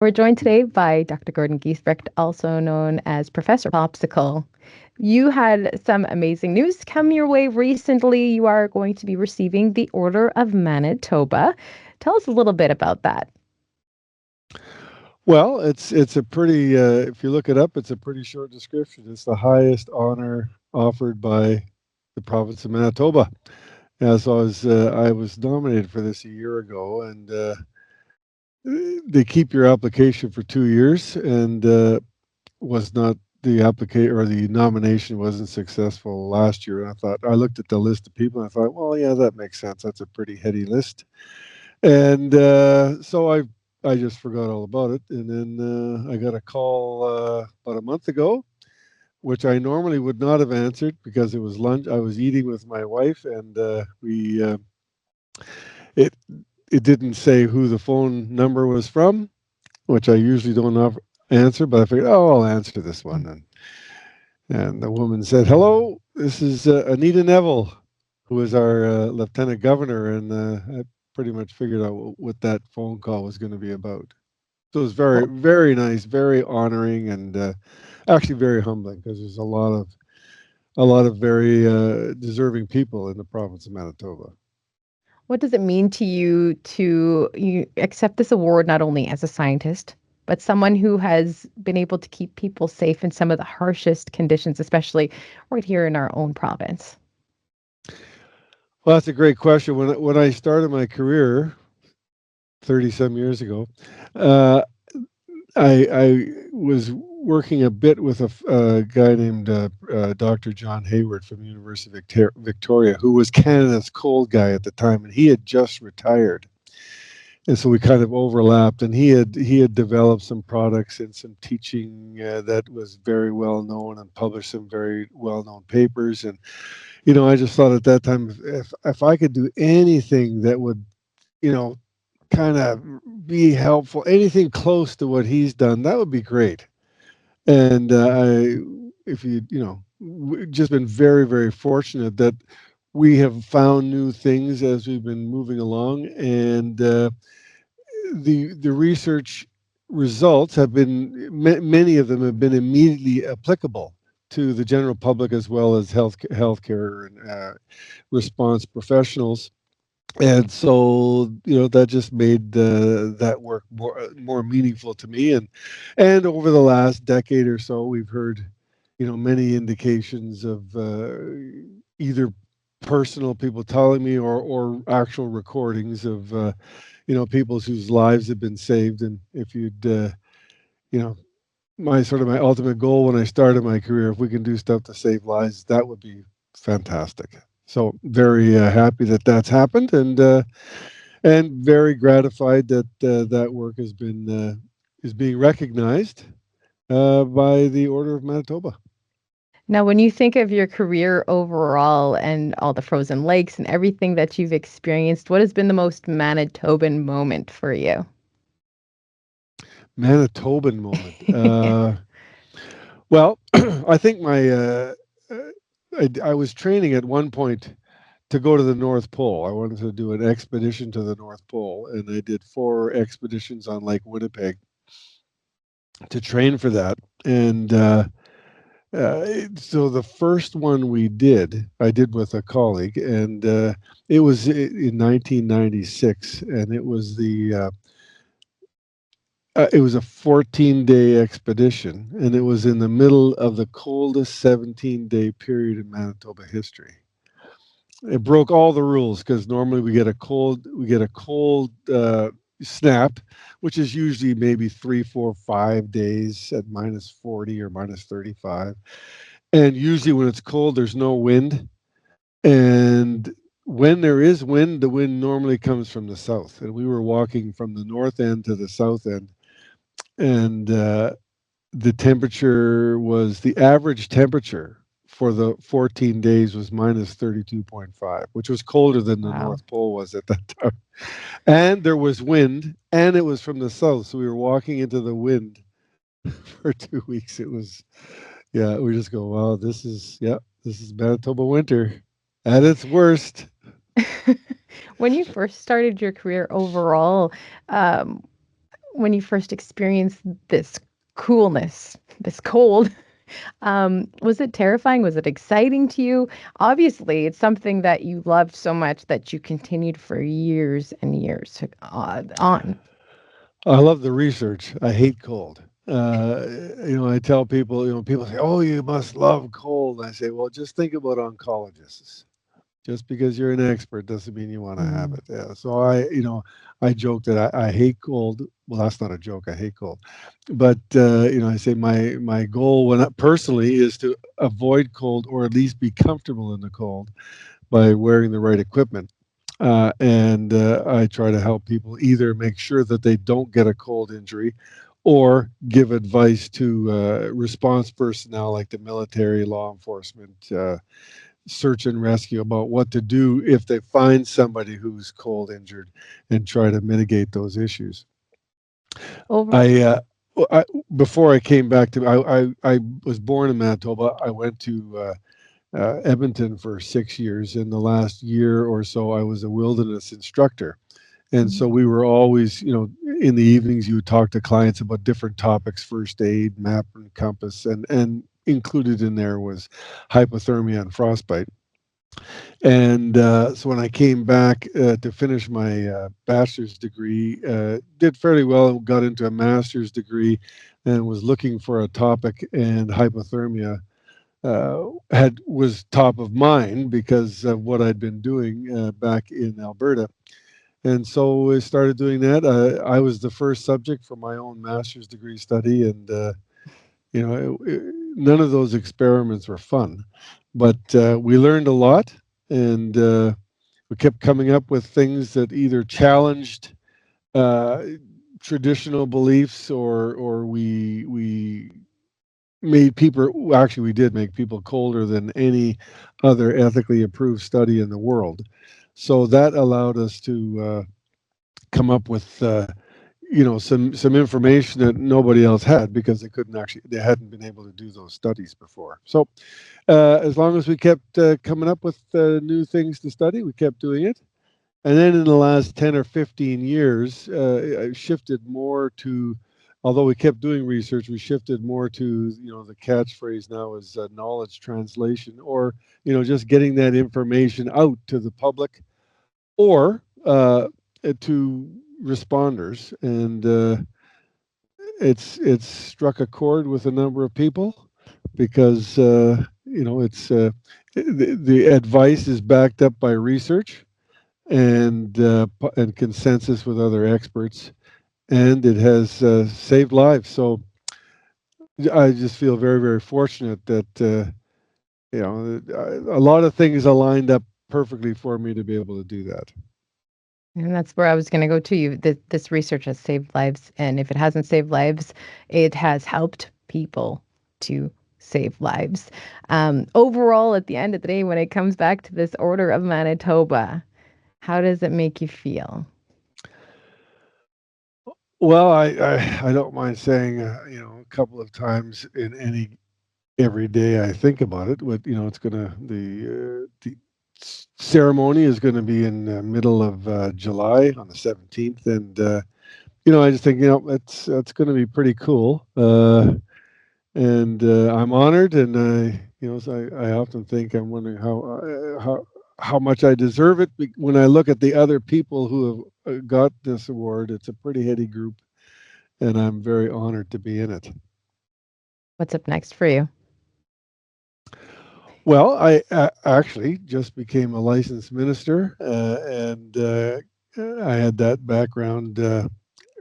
We're joined today by Dr. Gordon Giesbrecht, also known as Professor Popsicle. You had some amazing news come your way recently. You are going to be receiving the Order of Manitoba. Tell us a little bit about that. Well, it's a pretty if you look it up, it's a pretty short description. It's the highest honor offered by the province of Manitoba. As I was nominated for this a year ago, and they keep your application for 2 years, and was not the application or the nomination wasn't successful last year. And I looked at the list of people, and I thought, well, yeah, that makes sense. That's a pretty heady list. And so I just forgot all about it. And then I got a call about a month ago, which I normally would not have answered because it was lunch. I was eating with my wife, and we it it didn't say who the phone number was from, which I usually don't answer. But I figured, oh, I'll answer this one. And the woman said, "Hello, this is Anita Neville, who is our lieutenant governor," and I pretty much figured out what that phone call was going to be about. So it was very, Well, very nice, very honoring, and actually very humbling because there's a lot of very deserving people in the province of Manitoba. what does it mean to you to accept this award not only as a scientist, but someone who has been able to keep people safe in some of the harshest conditions, especially right here in our own province? Well, that's a great question. When I started my career 30 some years ago, uh, I was working a bit with a guy named Dr. John Hayward from the University of Victoria, who was Canada's cold guy at the time, and he had just retired. And so we kind of overlapped, and he had developed some products and some teaching that was very well known and published some very well known papers. And I just thought at that time, if I could do anything that would you know kind of be helpful, anything close to what he's done, that would be great. And if we've just been very, very fortunate that we have found new things as we've been moving along, and the research results have been many of them have been immediately applicable to the general public as well as healthcare and response professionals. And so that just made that work more meaningful to me. And over the last decade or so, we've heard many indications of either personal people telling me or actual recordings of people's whose lives have been saved. And if you'd you know my ultimate goal when I started my career, if we can do stuff to save lives, that would be fantastic. So very happy that that's happened, and very gratified that that work has been is being recognized by the Order of Manitoba. Now, when you think of your career overall and all the frozen lakes and everything that you've experienced, what has been the most Manitoban moment for you? Manitoban moment. Well, I think uh, I was training at one point to go to the North Pole. I wanted to do an expedition to the North Pole, and I did 4 expeditions on Lake Winnipeg to train for that. And so the first one I did with a colleague, and it was in 1996, and it was a 14-day expedition, and it was in the middle of the coldest 17-day period in Manitoba history. It broke all the rules because normally we get a cold snap, which is usually maybe 3, 4, 5 days at -40 or -35. And usually when it's cold, there's no wind. And when there is wind, the wind normally comes from the south. And we were walking from the north end to the south end, and the average temperature for the 14 days was -32.5, which was colder than the Wow. North Pole was at that time. And there was wind, and it was from the south. So we were walking into the wind for 2 weeks. It was, yeah, we just go, wow, this is Manitoba winter at its worst. When you first started your career overall, um, when you first experienced this coolness, this cold, was it terrifying? Was it exciting to you? Obviously, it's something that you loved so much that you continued for years and years on. I love the research. I hate cold. I tell people, people say, "Oh, you must love cold." I say, "Well, just think about oncologists. Just because you're an expert doesn't mean you want to have Mm. it." Yeah. So I joke that I hate cold. Well, that's not a joke. I hate cold, but I say my goal personally is to avoid cold or at least be comfortable in the cold by wearing the right equipment. And I try to help people either make sure that they don't get a cold injury or give advice to response personnel like the military, law enforcement, search and rescue about what to do if they find somebody who's cold injured and try to mitigate those issues. Over. I, uh, I before I came back to I was born in Manitoba. I went to Edmonton for 6 years. In the last year or so, I was a wilderness instructor. And so Mhm. we were always, in the evenings, you would talk to clients about different topics, first aid, map and compass, and included in there was hypothermia and frostbite. And so when I came back to finish my bachelor's degree, did fairly well, got into a master's degree, and was looking for a topic, and hypothermia had was top of mind because of what I'd been doing back in Alberta. And so I started doing that. I was the first subject for my own master's degree study, and none of those experiments were fun, but we learned a lot, and we kept coming up with things that either challenged uh, traditional beliefs, or we made people, well, actually we did make people colder than any other ethically approved study in the world. So that allowed us to come up with some information that nobody else had because they hadn't been able to do those studies before. So as long as we kept coming up with new things to study, we kept doing it. And then in the last 10 or 15 years, I shifted more to, although we kept doing research, we shifted more to, the catchphrase now is knowledge translation, or, just getting that information out to the public or to responders. And it's struck a chord with a number of people because, it's the advice is backed up by research and consensus with other experts, and it has saved lives. So I just feel very, very fortunate that a lot of things aligned up perfectly for me to be able to do that. And that's where I was going to go to you. This research has saved lives. And if it hasn't saved lives, it has helped people to save lives. Overall, at the end of the day, when it comes back to this Order of Manitoba, how does it make you feel? Well, I don't mind saying a couple of times in any every day I think about it. What it's gonna the ceremony is going to be in the middle of July on the 17th, and I just think that's going to be pretty cool. And I'm honored, and so I often think I'm wondering how much I deserve it. When I look at the other people who have got this award, it's a pretty heady group, and I'm very honored to be in it. What's up next for you? Well, I actually just became a licensed minister, and I had that background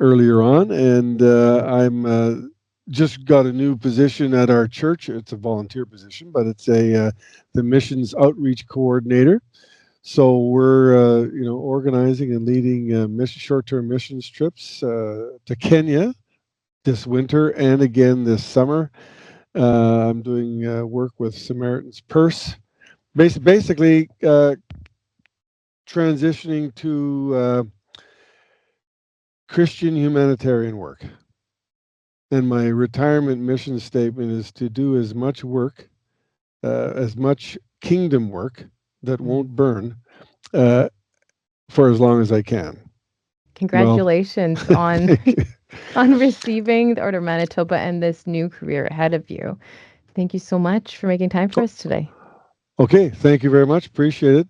earlier on, and I'm just got a new position at our church. It's a volunteer position, but it's the missions outreach coordinator. So we're organizing and leading short-term missions trips to Kenya this winter and again this summer. I'm doing work with Samaritan's Purse, basically transitioning to Christian humanitarian work. And my retirement mission statement is to do as much work, as much kingdom work that Mm. won't burn uh, for as long as I can. Well, Congratulations on thank you. on receiving the Order of Manitoba and this new career ahead of you. Thank you so much for making time for us today. Okay, thank you very much. Appreciate it.